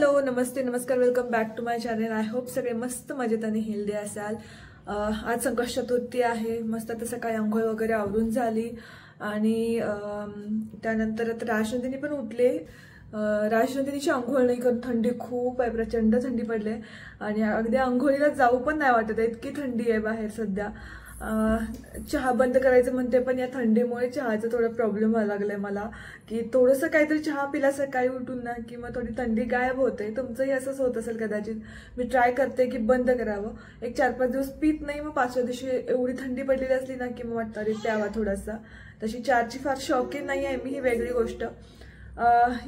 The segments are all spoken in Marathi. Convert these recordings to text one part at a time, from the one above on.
हॅलो नमस्ते नमस्कार welcome back to my channel. I hope सगळे मस्त मजेत आणि हेल्दी असाल. आज संकष्ट चतुर्थी आहे. मस्त आता सकाळी आंघोळ वगैरे आवरून झाली आणि त्यानंतर आता राजनंदिनी पण उठले. राजनंदिनीची आंघोळ नाही कारण थंडी खूप आहे, प्रचंड थंडी पडले आणि अगदी आंघोळीला जाऊ पण नाही वाटत आहे, इतकी थंडी आहे बाहेर सध्या. चहा बंद करायचं म्हणते पण या थंडीमुळे चहाचा थोडा प्रॉब्लेम व्हायला लागलाय मला, की थोडंसं काहीतरी चहा पिला सकाळी उठून ना की मग थोडी थंडी गायब होते. तुमचंही असंच होत असेल कदाचित. मी ट्राय करते की बंद करावं. एक 4-5 दिवस पीत नाही, मग 5व्या दिवशी एवढी थंडी पडलेली असली ना की मग वाटतं अरे प्यावा थोडासा. तशी चहाची फार शौकीन नाही आहे मी, ही वेगळी गोष्ट.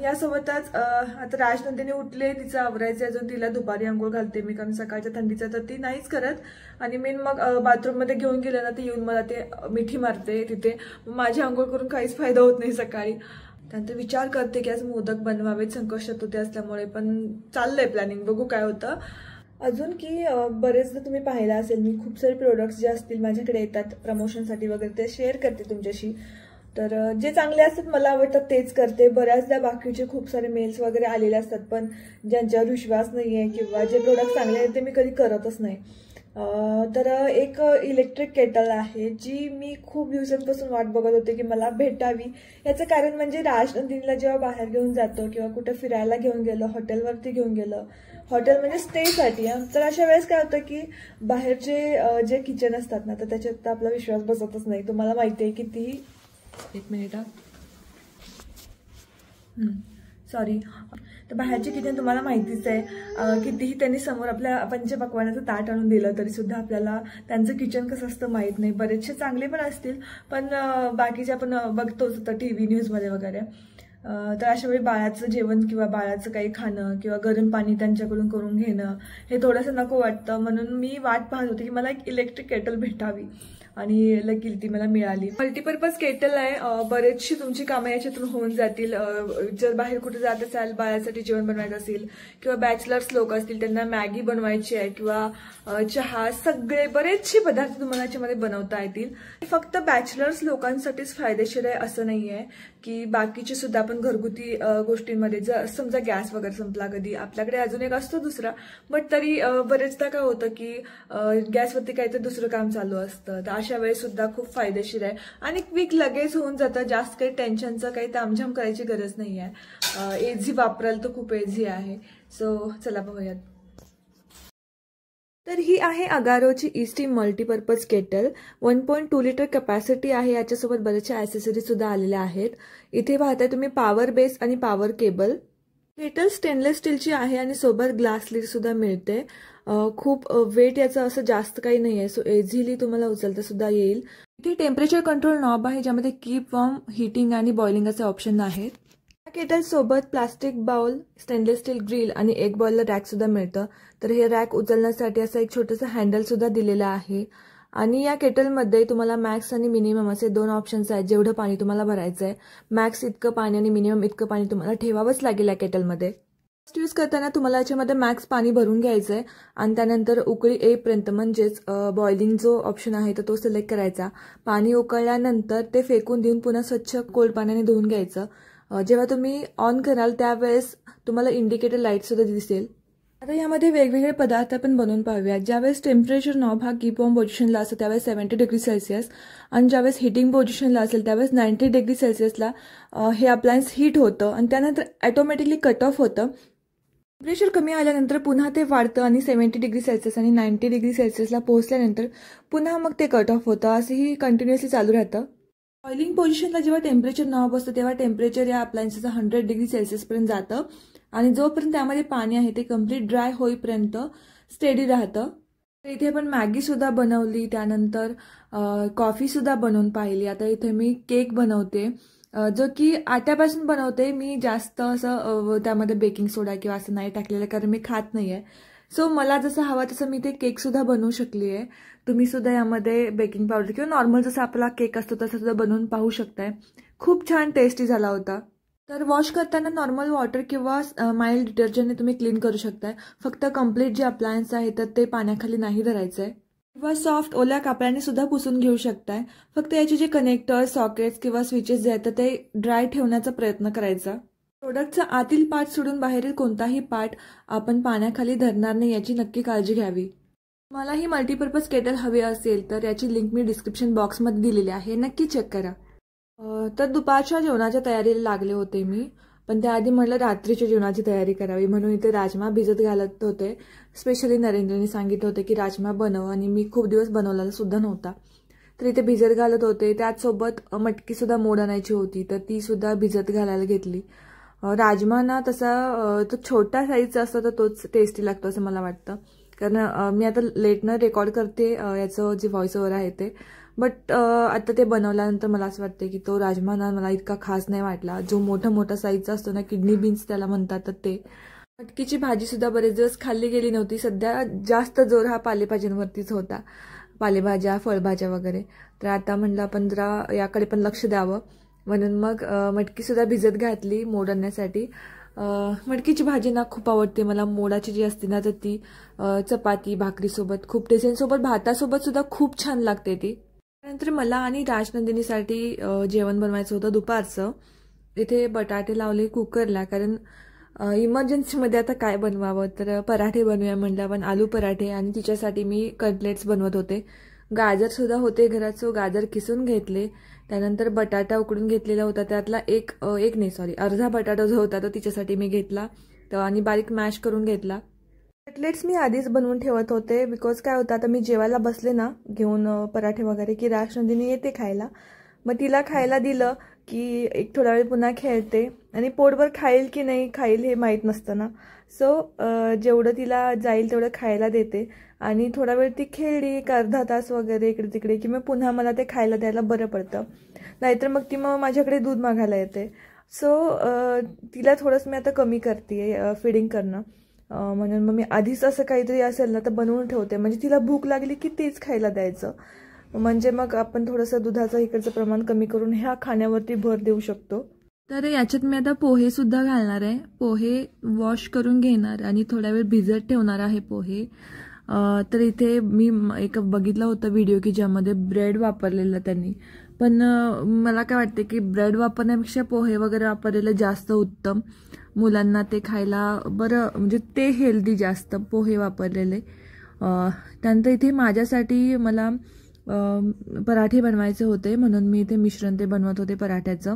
यासोबतच आता राजनंदिनी उठले, तिचं आवरायचं अजून. तिला दुपारी आंघोळ घालते मी कारण सकाळच्या थंडीचा तर ती नाहीच करत. आणि मेन मग बाथरूममध्ये घेऊन गेलं ना ती येऊन मला ते मिठी मारते तिथे. माझी आंघोळ करून काहीच फायदा होत नाही सकाळी. त्यानंतर विचार करते की आज मोदक बनवावेत, संकष्ट चतुर्थी असल्यामुळे, पण चाललंय प्लॅनिंग, बघू काय होतं. अजून की बरेचदा तुम्ही पाहिलं असेल मी खूप सारे प्रोडक्ट्स जे असतील माझ्याकडे येतात प्रमोशनसाठी वगैरे, ते शेअर करते तुमच्याशी. तर जे चांगले असतात मला आवडतात तेच करते. बऱ्याचदा बाकीचे खूप सारे मेल्स वगैरे आलेले असतात पण ज्यांच्यावर विश्वास नाही आहे किंवा जे प्रोडक्ट चांगले आहेत ते मी कधी करतच नाही. तर एक इलेक्ट्रिक केटल आहे जी मी खूप दिवसांपासून वाट बघत होते की मला भेटावी. याचं कारण म्हणजे राजनंदिनीला जेव्हा बाहेर घेऊन जातो किंवा कुठं फिरायला घेऊन गेलो, हॉटेलवरती घेऊन गेलो, हॉटेल म्हणजे स्टेसाठी, तर अशा वेळेस काय होतं की बाहेरचे जे किचन असतात ना तर त्याच्यात आपला विश्वास बसतच नाही. तुम्हाला माहिती आहे किती, एक मिनिट सॉरी. तर बाहेरचे किचन तुम्हाला माहितीच आहे, कितीही त्यांनी समोर आपल्या पंचपक्वान्नाचं ताट आणून दिलं तरी सुद्धा आपल्याला त्यांचं किचन कसं असतं माहीत नाही. बरेचसे चांगले पण असतील पण बाकीचे आपण बघतोच आता TV न्यूजमध्ये वगैरे. तर अशा वेळी बाळाचं जेवण किंवा बाळाचं काही खाणं किंवा गरम पाणी त्यांच्याकडून करून घेणं हे थोडंसं नको वाटतं. म्हणून मी वाट पाहत होते की मला एक इलेक्ट्रिक केटल भेटावी आणि लकीली ती मला मिळाली. मल्टीपर्पज केटल आहे. बरेचशी तुमची कामं याच्यातून होऊन जातील. जर बाहेर कुठे जात असाल, बाळासाठी जेवण बनवायचं असेल किंवा बॅचलर्स लोक असतील त्यांना मॅगी बनवायची आहे किंवा चहा, सगळे बरेचसे पदार्थ तुम्हाला याच्यामध्ये बनवता येतील. फक्त बॅचलर्स लोकांसाठीच फायदेशीर आहे असं नाही आहे की बाकीचे सुद्धा आपण घरगुती गोष्टींमध्ये, जर समजा गॅस वगैरे संपला कधी, आपल्याकडे अजून एक असतो दुसरा, बट तरी बरेचदा काय होतं की गॅसवरती काहीतरी दुसरं काम चालू असतं. तर अशा वेळेस सुद्धा खूप फायदेशीर आहे आणि क्विक लगेच होऊन जातं. जास्त काही टेन्शनचं काही तामझाम करायची गरज नाही आहे. एझी वापराल तर खूप एझी आहे. सो चला बघूयात. तर ही आहे अगारोची esteem multipurpose kettle. 1.2 litre capacity आहे. याच्यासोबत बरेचशा ॲक्सेसरीज सुद्धा आलेल्या आहेत. इथे पाहताय तुम्ही पॉवर बेस आणि पॉवर केबल. केटल स्टेनलेस स्टीलची आहे आणि सोबत ग्लास लीड सुद्धा मिळते. खूप वेट याचं असं जास्त काही नाही आहे, सो इझिली तुम्हाला उचलता सुद्धा येईल. इथे टेम्परेचर कंट्रोल नॉब आहे ज्यामध्ये कीप वॉर्म, हीटिंग आणि बॉइलिंग असे ऑप्शन आहेत. या केटल सोबत plastic bowl, stainless steel grill आणि एक बॉइलर रॅक सुद्धा मिळतं. तर हे रॅक उचलण्यासाठी असं एक छोटंसं हँडल सुद्धा दिलेलं आहे. आणि या केटलमध्ये तुम्हाला मॅक्स आणि मिनिमम असे 2 ऑप्शन्स आहेत जेवढं पाणी तुम्हाला भरायचं आहे. मॅक्स इतकं पाणी आणि मिनिमम इतकं पाणी तुम्हाला ठेवावंच लागेल या केटलमध्ये. फर्स्ट यूज करताना तुम्हाला याच्यामध्ये मॅक्स पाणी भरून घ्यायचं आहे आणि त्यानंतर उकळी येईपर्यंत म्हणजेच बॉइलिंग जो ऑप्शन आहे तर तो सिलेक्ट करायचा. पाणी उकळल्यानंतर ते फेकून देऊन पुन्हा स्वच्छ कोल्ड पाण्याने धुवून घ्यायचं. जेव्हा तुम्ही ऑन कराल त्यावेळेस तुम्हाला इंडिकेटर लाईट सुद्धा दिसेल. आता यामध्ये वेगवेगळे पदार्थ आपण बनवून पाहूया. ज्यावेळेस टेम्परेचर नॉब हा कीप वॉर्म पोझिशनला असतो त्यावेळेस 70 डिग्री सेल्सिअस आणि ज्यावेळेस हीटिंग पोझिशनला असेल त्यावेळेस 90 डिग्री सेल्सिअसला हे अप्लायन्स हीट होतं आणि त्यानंतर ऑटोमॅटिकली कट ऑफ होतं. टेम्परेचर कमी आल्यानंतर पुन्हा ते वाढतं आणि 70 डिग्री सेल्सिअस आणि 90 डिग्री सेल्सिअसला पोहोचल्यानंतर पुन्हा मग ते कट ऑफ होतं. असंही कंटिन्युअसली चालू राहतं. बॉइलिंग पोझिशनला जेव्हा टेम्परेचर नॉब असतं तेव्हा टेम्परेचर या अप्लायन्सचं 100 डिग्री सेल्सिअसपर्यंत जातं आणि जोपर्यंत त्यामध्ये पाणी आहे ते कम्प्लीट ड्राय होईपर्यंत स्टेडी राहतं. इथे आपण मॅगी सुद्धा बनवली, त्यानंतर कॉफी सुद्धा बनवून पाहिली. आता इथे मी केक बनवते जो की आट्यापासून बनवते. मी जास्त असं त्यामध्ये बेकिंग सोडा किंवा असं नाही टाकलेलं कारण मी खात नाही आहे. सो मला जसं हवा तसं मी ते केक सुद्धा बनवू शकली आहे. तुम्ही सुद्धा यामध्ये बेकिंग पावडर किंवा नॉर्मल जसा आपला केक असतो तसं सुद्धा बनवून पाहू शकताय. खूप छान टेस्टी झाला होता. तर वॉश करताना नॉर्मल वॉटर किंवा माइल्ड डिटर्जंटने तुम्ही क्लीन करू शकताय. फक्त कम्प्लीट जे अप्लायन्स आहे तर ते पाण्याखाली नाही धरायचं आहे. किंवा सॉफ्ट ओल्या कापडाने सुद्धा पुसून घेऊ शकताय. फक्त याचे जे कनेक्टर, सॉकेट्स किंवा स्विचेस जे आहेत ते ड्राय ठेवण्याचा प्रयत्न करायचा. प्रोडक्टचा आतील पार्ट सोडून बाहेरील कोणताही पार्ट आपण पाण्याखाली धरणार नाही याची नक्की काळजी घ्यावी. मला ही मल्टीपर्पज केटल हवी असेल तर याची लिंक मी डिस्क्रिप्शन बॉक्समध्ये दिलेली आहे, नक्की चेक करा. तर दुपारच्या जेवणाच्या तयारीला लागले होते मी, पण त्याआधी म्हटलं रात्रीच्या जेवणाची तयारी करावी म्हणून इथे राजमा भिजत घालत होते. स्पेशली नरेंद्रने सांगितलं होतं की राजमा बनव आणि मी खूप दिवस बनवलेला सुद्धा नव्हता, तर इथे भिजत घालत होते. त्याचसोबत मटकीसुद्धा मोड आणायची होती तर ती सुद्धा भिजत घालायला घेतली. राजमा ना तसा तो छोटा साईजचा असतो तर तोच टेस्टी लागतो असं मला वाटतं, कारण मी आता लेटनं रेकॉर्ड करते याचं जे व्हॉइस ओव्हर आहे ते, बट आता ते बनवल्यानंतर मला असं वाटतं की तो राजमा ना मला इतका खास नाही वाटला. जो मोठा साईजचा असतो ना, किडनी बीन्स त्याला म्हणतात, तर ते. मटकीची भाजी सुद्धा बरेच दिवस खाल्ली गेली नव्हती. सध्या जास्त जोर हा पालेभाज्यांवरतीच होता, पालेभाज्या फळभाज्या वगैरे. तर आता म्हणलं आपण जरा याकडे पण लक्ष द्यावं, म्हणून मग मटकी सुद्धा भिजत घातली मोड आणण्यासाठी. मटकीची भाजी ना खूप आवडते मला. मोडाची जी असते ना तर ती चपाती भाकरीसोबत खूप टेस्टी, सोबत भातासोबत सुद्धा खूप छान लागते ती. त्यानंतर मला आणि राजनंदिनीसाठी जेवण बनवायचं होतं दुपारचं. इथे बटाटे लावले कुकरला, कारण इमर्जन्सीमध्ये आता काय बनवावं, तर पराठे बनवूया म्हटलं पण आलू पराठे, आणि तिच्यासाठी मी कटलेट्स बनवत होते. गाजरसुद्धा होते घरात, सो गाजर किसून घेतले. त्यानंतर बटाटा उकडून घेतलेला होता, त्यातला अर्धा बटाटा जो होता तो तिच्यासाठी मी घेतला तर, आणि बारीक मॅश करून घेतला. कटलेट्स मी आधीच बनवून ठेवत होते, बिकॉज काय होतं आता मी जेवायला बसले ना घेऊन पराठे वगैरे की राजनंदिनी येते खायला, मग तिला खायला दिलं की एक थोडा वेळ पुन्हा खेळते, आणि पोटभर खाईल की नाही खाईल हे माहीत नसतं ना. सो जेवढं तिला जाईल तेवढं खायला देते, आणि थोडा वेळ ती खेळली एक अर्धा तास वगैरे इकडे तिकडे की मग पुन्हा मला ते खायला द्यायला बरं पडतं. नाहीतर मग ती मग माझ्याकडे दूध मागायला येते. सो तिला थोडंसं मी आता कमी करते फिडिंग करणं, म्हणून मग मी आधीच असं काहीतरी असेल ना तर बनवून ठेवते, म्हणजे तिला भूक लागली की तेच खायला द्यायचं, म्हणजे मग आपण थोडंसं दुधाचं इकडचं प्रमाण कमी करून ह्या खाण्यावरती भर देऊ शकतो. तर याच्यात मी आता पोहे सुद्धा घालणार आहे. पोहे वॉश करून घेणार आणि थोडा वेळ भिजत ठेवणार आहे पोहे. तर इथे मी एक बघितला होता व्हिडिओ की ज्यामध्ये ब्रेड वापरलेला त्यांनी, पण मला काय वाटते की ब्रेड वापरण्यापेक्षा पोहे वगैरे वापरलेलं जास्त उत्तम. मुलांना ते खायला बरं, म्हणजे ते हेल्दी जास्त पोहे वापरलेले. त्यानंतर इथे माझ्यासाठी मला पराठे बनवायचे होते, म्हणून मी इथे मिश्रण ते बनवत होते पराठ्याचं.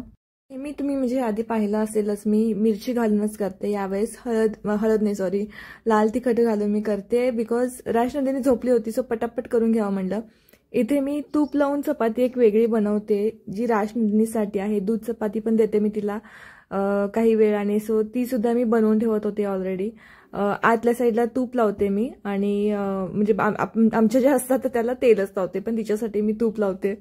मी तुम्ही म्हणजे आधी पाहिलं असेलच, मी मिरची घालूनच करते. यावेळेस लाल तिखट घालून मी करते, बिकॉज राजनंदिनी झोपली होती, सो पटापट करून घ्यावं म्हणलं. इथे मी तूप लावून चपाती एक वेगळी बनवते जी राजनंदिनीसाठी आहे. दूध चपाती पण देते मी तिला काही वेळाने, सो ती सुद्धा मी बनवून ठेवत होते ऑलरेडी. आतल्या साईडला तूप लावते मी, आणि म्हणजे आमच्या ज्या असतात तर त्याला तेलच लावते, पण तिच्यासाठी मी तूप लावते.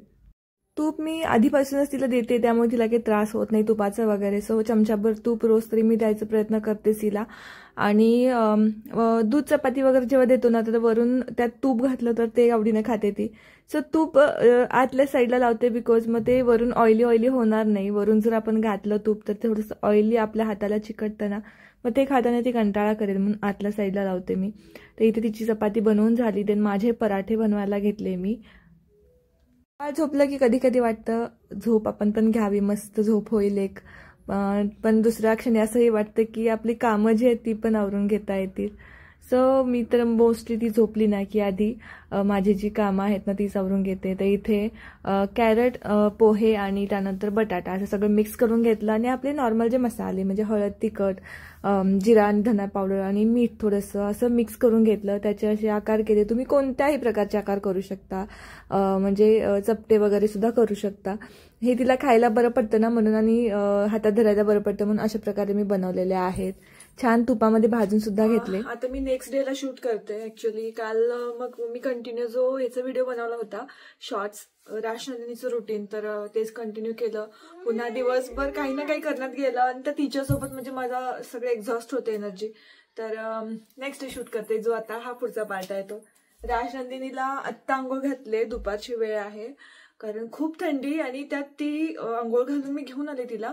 तूप मी आधीपासूनच तिला देते, त्यामुळे तिला काही त्रास होत नाही तुपाचा वगैरे. सो चमचाभर तूप रोज तरी मी द्यायचा प्रयत्न करते तिला. आणि दूध चपाती वगैरे जेव्हा देतो ना तर वरून त्यात तूप घातलं तर ते आवडीने खाते ती. सो तूप आतल्या साईडला लावते, बिकॉज मग ते वरून ऑइली होणार नाही. वरून जर आपण घातलं तूप तर थोडंसं ऑइली आपल्या हाताला चिकटतं ना, मग ते खाताना ती कंटाळा करेल, म्हणून आतल्या साईडला लावते मी. तर इथे तिची चपाती बनवून झाली, देन माझे पराठे बनवायला घेतले मी. झोपलं की कधी कधी वाटतं झोप आपण पण घ्यावी, मस्त झोप होईल एक, पण दुसऱ्या क्षणी असंही वाटतं की आपली कामं जी आहेत ती पण आवरून घेता येतील. सो मी तर मोस्टली ती झोपली ना की आधी माझी जी कामं आहेत ना तीच आवरून घेते. तर इथे कॅरट, पोहे आणि त्यानंतर बटाटा असं सगळं मिक्स करून घेतलं, आणि आपले नॉर्मल जे मसाले म्हणजे हळद, तिखट, जिरा आणि धना पावडर आणि मीठ थोडंसं असं मिक्स करून घेतलं. त्याचे असे आकार केले. तुम्ही कोणत्याही प्रकारचे आकार करू शकता, म्हणजे चपटे वगैरे सुद्धा करू शकता. हे तिला खायला बरं पडतं ना म्हणून, आणि हातात धरायला बरं पडतं म्हणून अशा प्रकारे मी बनवलेले आहेत. छान तुपामध्ये भाजून सुद्धा घेतले. आता मी नेक्स्ट डेला शूट करते ऍक्च्युली. काल मग मी कंटिन्यू जो ह्याचा व्हिडिओ बनवला होता शॉर्ट्स राजनंदिनीचं रुटीन, तर तेच कंटिन्यू केलं. पुन्हा दिवसभर काही ना काही करण्यात गेलं, आणि तर तिच्यासोबत म्हणजे माझा सगळं एक्झॉस्ट होते एनर्जी. तर नेक्स्ट डे शूट करते, जो आता हा पुढचा पार्ट आहे तो. राजनंदिनीला आत्ता आंघोळ घातले, दुपारची वेळ आहे कारण खूप थंडी, आणि त्यात ती आंघोळ घालून मी घेऊन आले तिला.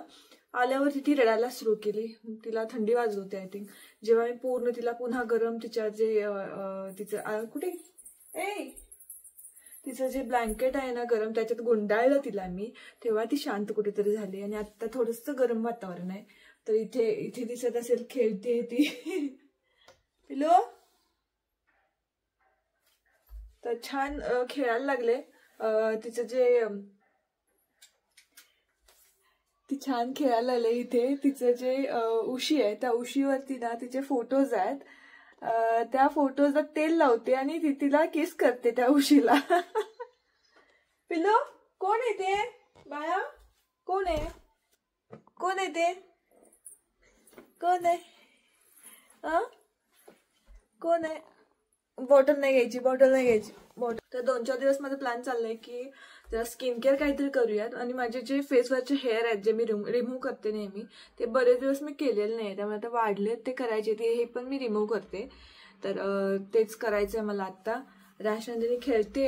आल्यावरती ती रडायला सुरू केली, तिला थंडी वाजत होती आय थिंक. जेव्हा मी पूर्ण तिला पुन्हा गरम तिच्या जे तिचं कुठे तिचं जे ब्लँकेट आहे ना गरम त्याच्यात गुंडाळलं तिला मी, तेव्हा ती शांत कुठेतरी झाली. आणि आता थोडंसं गरम वातावरण आहे, तर इथे इथे दिसत असेल खेळते ती पिलो. तर छान खेळायला लागले. तिचं जे ती छान खेळायला लागले. इथे तिचं जे उशी आहे त्या उशीवरती ना तिचे फोटोज आहेत. त्या फोटोजला तेल लावते आणि ती तिला किस करते त्या उशीला. पिलो कोण आहे ते बाळा? कोण आहे? कोण आहे ते? कोण आहे? कोण आहे? बॉटल नाही घ्यायची, बॉटल नाही घ्यायची, बॉटल. तर 2-4 दिवस माझं प्लॅन चाललंय की जरा स्किन केअर काहीतरी करूयात. आणि माझे जे फेसवरचे हेअर आहेत जे मी रिमूव्ह करते नेहमी, ते बरेच दिवस मी केलेले नाही, त्यामुळे आता वाढले ते करायचे, ते हे पण मी रिमूव्ह करते. तर तेच करायचंय मला आता. राशनंदिनी खेळते.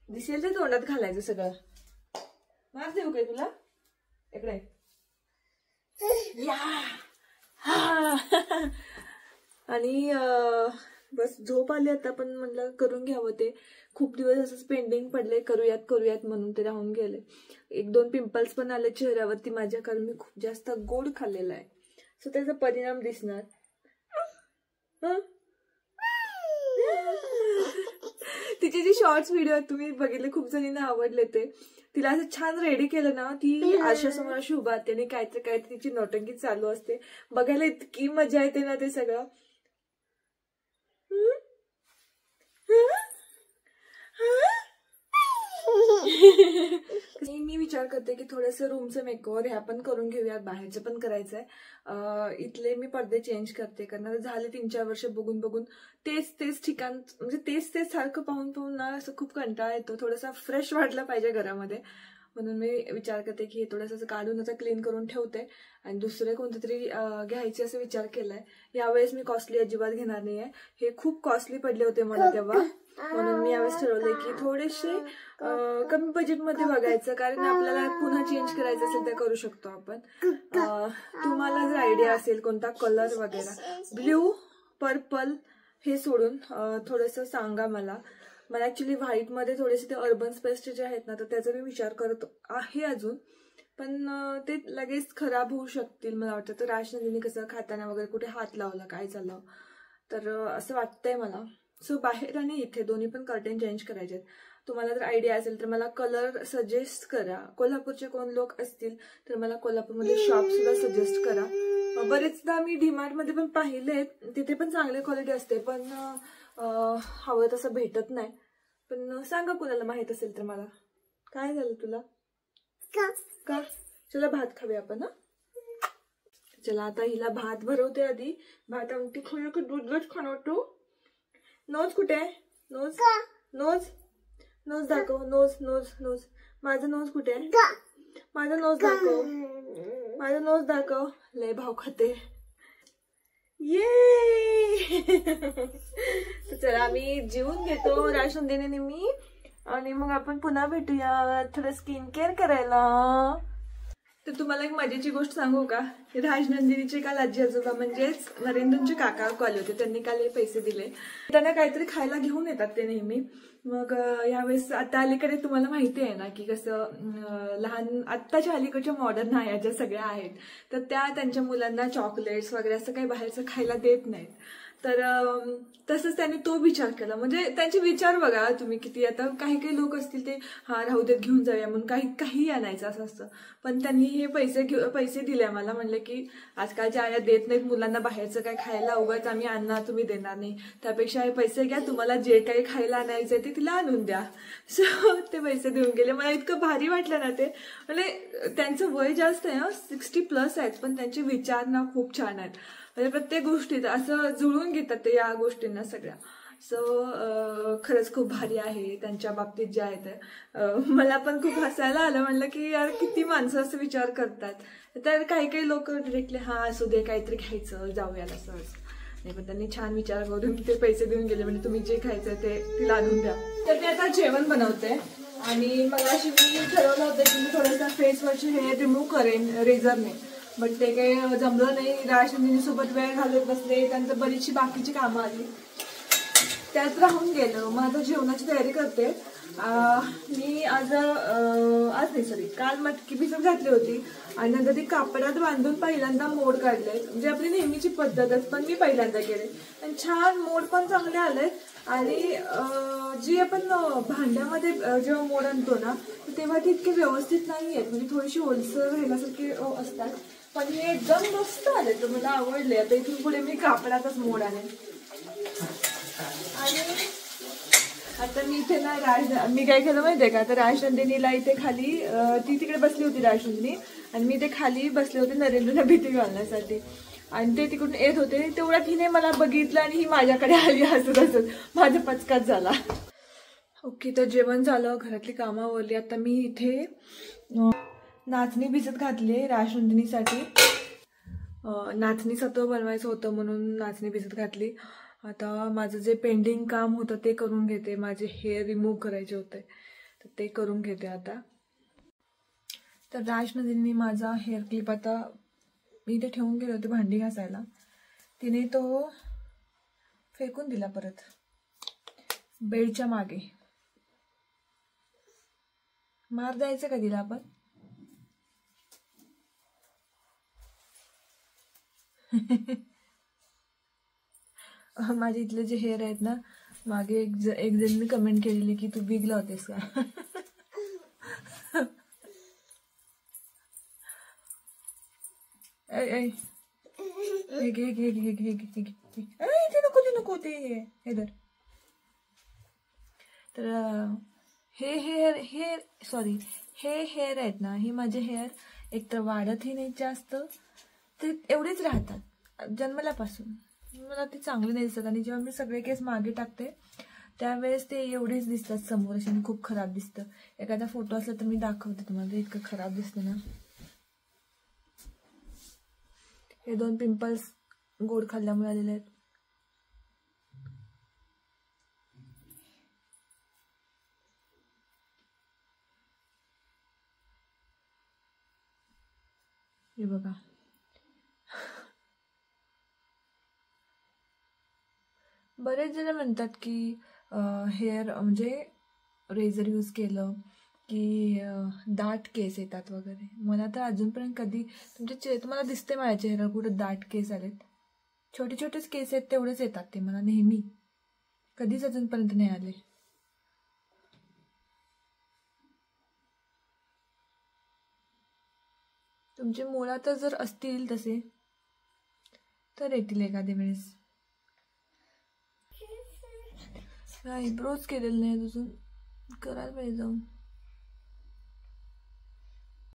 दिसेल ते तोंडात घालायचं सगळं. मार देऊ काय तुला? इकडे या. आणि बस झोप आली आता, पण म्हटलं करून घ्यावं. ते खूप दिवस असंच पेंडिंग पडले, करूयात करूयात म्हणून ते राहून गेले. 1-2 पिंपल्स पण आले चेहऱ्यावरती माझ्या, कारण मी खूप जास्त गोड खाल्लेला आहे. सो त्याचा परिणाम दिसणार. तिचे जे शॉर्ट्स व्हिडिओ आहेत तुम्ही बघितले, खूप जणींना आवडले ते. तिला असं छान रेडी केलं ना, ती आरशासमोर अशी उभारते आणि काहीतरी काहीतरी तिची नौटंकी चालू असते. बघायला इतकी मजा येते ना ते सगळं. मी विचार करते की थोडंसं रूमचं मेकओव्हर ह्या पण करून घेऊयात, बाहेरचं पण करायचंय. इथले मी पडदे चेंज करते, कारण झाले 3-4 वर्ष बघून बघून तेच ठिकाण, म्हणजे तेच सारखं पाहून पाहून ना असं खूप कंटाळा येतो. थोडासा फ्रेश वाटलं पाहिजे घरामध्ये, म्हणून मी विचार करते की हे थोडंसं काढून आता क्लीन करून ठेवते आणि दुसरे कोणते तरी घ्यायचे असं विचार केलाय. यावेळेस मी कॉस्टली अजिबात घेणार नाहीये. हे खूप कॉस्टली पडले होते मला तेव्हा, म्हणून मी यावेळेस ठरवलंय की थोडेसे कमी बजेटमध्ये बघायचं, कारण आपल्याला पुन्हा चेंज करायचं असेल तर करू शकतो आपण. तुम्हाला जर आयडिया असेल कोणता कलर वगैरे, ब्ल्यू, पर्पल हे सोडून थोडंसं सांगा मला. ऍक्च्युली व्हाईटमध्ये थोडेसे ते अर्बन स्पेसचे जे आहेत ना, तर त्याचा मी विचार करत आहे अजून, पण ते लगेच खराब होऊ शकतील मला वाटतं. तर राशनदिनी कसं खाताना वगैरे कुठे हात लावला, काय चाललं, तर असं वाटतंय मला. सो बाहेर आणि इथे दोन्ही पण कर्टेन चेंज करायचे. तुम्हाला जर आयडिया असेल तर मला कलर सजेस्ट करा. कोल्हापूरचे कोण लोक असतील तर मला कोल्हापूरमध्ये शॉप सुद्धा सजेस्ट करा. बरेचदा मी डीमार्टमध्ये पण पाहिले, तिथे पण चांगली क्वालिटी असते, पण हवं तसं भेटत नाही. पण सांगा कुणाला माहित असेल तर मला. काय झालं तुला? का? चला भात खाऊया आपण. चला आता हिला भात भरवते आधी. भात आमटी खाऊया का दूध खाणं तू? नोज कुठे आहे? नोज नोज नोज दाखव. नोज माझं नोज कुठे आहे? माझं नोज दाखव. माझं नोज दाखव. लय भाव खाते. ये. चला आम्ही जेवून घेतो राशनदिनीने मी, आणि मग आपण पुन्हा भेटूया थोडं स्किन केअर करायला. तर तुम्हाला एक मजेची गोष्ट सांगू का? राजनंदिनीचे काल आजी आजोबा म्हणजेच नरेंद्रचे काका आले होते. त्यांनी काल हे पैसे दिले. त्यांना काहीतरी खायला घेऊन येतात ते नेहमी. मग यावेळेस आता अलीकडे तुम्हाला माहिती आहे ना की कसं लहान आत्ताच्या अलीकडच्या मॉडर्न आया ज्या सगळ्या आहेत, तर त्या त्यांच्या मुलांना चॉकलेट्स वगैरे असं काही बाहेरचं खायला देत नाहीत. तर तसंच त्यांनी तो विचार केला. म्हणजे त्यांचे विचार बघा तुम्ही किती. आता काही काही लोक असतील ते हा राहू देत घेऊन जाऊया म्हणून काही आणायचं असं असतं, पण त्यांनी हे पैसे दिले मला. म्हणले की आजकालच्या आया देत नाहीत मुलांना बाहेरचं काय खायला, उगाच आम्ही आणणार तुम्ही देणार नाही, त्यापेक्षा हे पैसे घ्या, तुम्हाला जे काही खायला आणायचं ते तिला आणून द्या. सो ते पैसे देऊन गेले. मला इतकं भारी वाटलं ना ते. म्हणजे त्यांचं वय जास्त आहे, 60+ आहेत, पण त्यांचे विचार ना खूप छान आहेत. म्हणजे प्रत्येक गोष्टीत असं जुळून घेतात ते या गोष्टींना सगळ्या. सो खरंच खूप भारी आहे त्यांच्या बाबतीत जे आहे ते. मला पण खूप हसायला आलं. म्हणलं की यार किती माणसं असं विचार करतात. तर काही लोक डिरेक्टली हा असू दे काहीतरी घ्यायचं जाऊयाला सहज नाही, पण त्यांनी छान विचार करून ते पैसे देऊन गेले. म्हणजे तुम्ही जे खायचं ते तिला आणून द्या. तर ते आता जेवण बनवते. आणि मग अशी मी ठरवलं होतं की मी थोडंसं फेसवरचे हेअर रिमूव्ह करेन रेझरने, बट ते काही जमलं नाही. राशनदिनीसोबत वेळ घालत बसले, त्यानंतर बरीचशी बाकीची कामं आली, त्यात राहून गेलं. मग आता जेवणाची तयारी करते. मी आज नाही सॉरी काल मटकी भिजत घातली होती आणि नंतर ती कापडात बांधून पहिल्यांदा मोड काढले. म्हणजे आपली नेहमीची पद्धतच, पण मी पहिल्यांदा केले आणि छान मोड पण चांगले आले. आणि जी आपण भांड्यामध्ये जेव्हा मोड आणतो ना तेव्हा ती इतके व्यवस्थित नाही आहेत, म्हणजे थोडीशी ओलसर राहिल्यासारखे असतात. पण हे एकदम मस्त आले, तर मला आवडले. आता इथून पुढे मी कापडातच मोड आणेन. आणि आता मी इथे ना मी काय केलं माहितीये का, तर राजनंदिनीला इथे खाली ती तिकडे बसली होती राजनंदिनी आणि मी इथे खाली बसले होते नरेंद्रला भीती घालण्यासाठी. आणि ते तिकडून येत होते, तेवढ्यात हिने मला बघितलं आणि ही माझ्याकडे आली हसत हसत. माझा पचकाच झाला. ओके, तर जेवण झालं, घरातली कामं आवरली. आता मी इथे नाचणी भिजत घातली राजनंदिनीसाठी. नाचणी सत्व बनवायचं होतं म्हणून नाचणी भिजत घातली. आता माझं जे पेंडिंग काम होतं ते करून घेते. माझे हेअर रिमूव्ह करायचे होते तर ते करून घेते आता. तर राजनंदिनी माझा हेअर क्लिप आता मी इथे ठेवून गेले होते भांडी घासायला, तिने तो फेकून दिला परत बेडच्या मागे. मार द्यायचं का तिला आपण? माझे इथले जे हेअर आहेत ना, मागे एक जण कमेंट केलेली की तू विग लावतेस का. नको ते हेदर. तर हे हेअर आहेत ना, हे माझे हेअर एकतर वाढतही नाही जास्त, ते एवढेच राहतात जन्मल्यापासून. मला ते चांगले नाही दिसत आणि जेव्हा मी सगळे केस मागे टाकते त्यावेळेस ते एवढेच दिसतात समोर असे आणि खूप खराब दिसतं. एखादा फोटो असला तर मी दाखवते तुम्हाला, ते इतकं खराब दिसतं ना. हे 2 पिंपल्स गोड खाल्ल्यामुळे आलेले आहेत. हे बघा. बरेच जण म्हणतात की हेअर म्हणजे रेझर यूज केलं की दाट केस येतात वगैरे. मला तर अजूनपर्यंत कधी तुम्हाला दिसते माझ्या चेहऱ्यावर कुठे दाट केस आलेत? छोटे छोटेच केस आहेत तेवढेच येतात ते मला नेहमी, कधीच अजूनपर्यंत नाही आले. तुमचे मुळात जर असतील तसे तर येतील एखाद्या वेळेस. आयब्रोज केलेलं नाही अजून, करायला पाहिजे जाऊन.